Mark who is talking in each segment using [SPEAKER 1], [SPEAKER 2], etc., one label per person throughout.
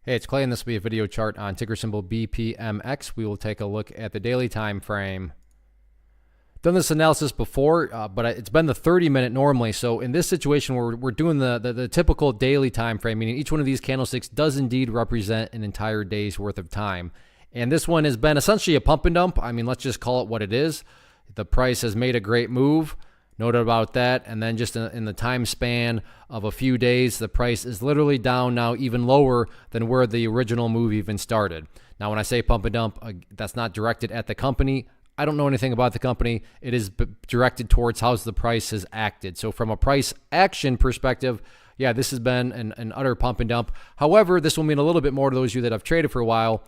[SPEAKER 1] Hey, it's Clay, and this will be a video chart on ticker symbol BPMX. We will take a look at the daily time frame. Done this analysis before, but it's been the 30-minute normally. So in this situation, we're doing the typical daily time frame, meaning each one of these candlesticks does indeed represent an entire day's worth of time. And this one has been essentially a pump and dump. I mean, let's just call it what it is. The price has made a great move. Noted about that, and then just in the time span of a few days, the price is literally down now even lower than where the original move even started. Now, when I say pump and dump, that's not directed at the company. I don't know anything about the company. It is directed towards how the price has acted. So from a price action perspective, yeah, this has been an utter pump and dump. However, this will mean a little bit more to those of you that have traded for a while.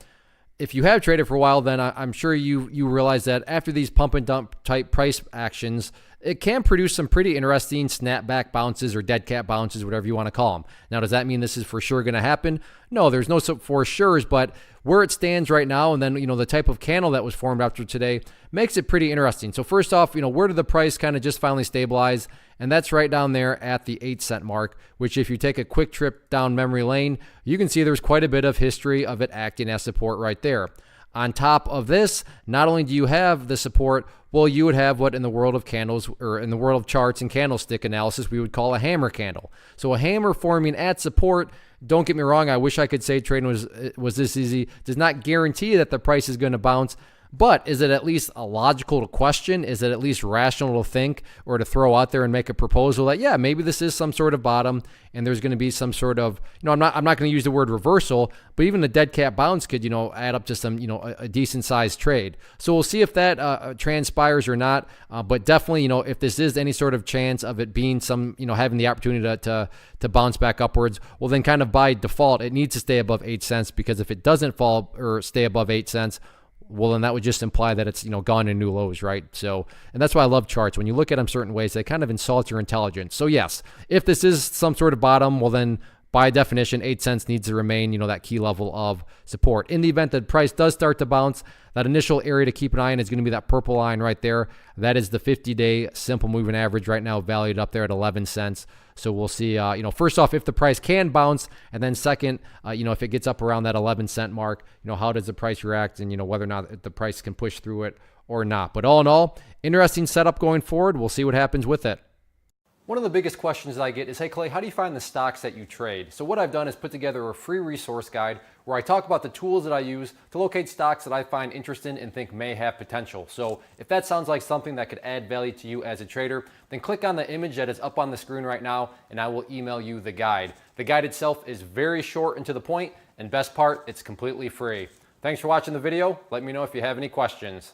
[SPEAKER 1] If you have traded for a while, then I'm sure you realize that after these pump and dump type price actions, it can produce some pretty interesting snapback bounces or dead cat bounces, whatever you want to call them. Now, does that mean this is for sure going to happen? No, there's no for sure's, but where it stands right now, and then the type of candle that was formed after today makes it pretty interesting. So first off, where did the price kind of just finally stabilize? And that's right down there at the 8-cent mark, which if you take a quick trip down memory lane, you can see there's quite a bit of history of it acting as support right there. On top of this, not only do you have the support, well, you would have what in the world of candles, or in the world of charts and candlestick analysis, we would call a hammer candle. So a hammer forming at support, don't get me wrong, I wish I could say trading was this easy, does not guarantee that the price is going to bounce. But is it at least logical to question? Is it at least rational to think or to throw out there and make a proposal that, yeah, maybe this is some sort of bottom and there's going to be some sort of, I'm not going to use the word reversal, but even the dead cat bounce could, add up to some, a decent sized trade. So we'll see if that transpires or not. But definitely, if this is any sort of chance of it being some, having the opportunity to bounce back upwards, well, then kind of by default, it needs to stay above 8 cents, because if it doesn't fall or stay above 8 cents, well, then that would just imply that it's, gone to new lows, right? So, and that's why I love charts. When you look at them certain ways, they kind of insult your intelligence. So yes, if this is some sort of bottom, well then by definition, 8 cents needs to remain, that key level of support. In the event that price does start to bounce, that initial area to keep an eye on is going to be that purple line right there. That is the 50-day simple moving average right now, valued up there at 11 cents. So we'll see, first off, if the price can bounce, and then second, if it gets up around that 11-cent mark, how does the price react, and, whether or not the price can push through it or not. But all in all, interesting setup going forward. We'll see what happens with it. One of the biggest questions that I get is, hey Clay, how do you find the stocks that you trade? So what I've done is put together a free resource guide where I talk about the tools that I use to locate stocks that I find interesting and think may have potential. So if that sounds like something that could add value to you as a trader, then click on the image that is up on the screen right now and I will email you the guide. The guide itself is very short and to the point, and best part, it's completely free. Thanks for watching the video. Let me know if you have any questions.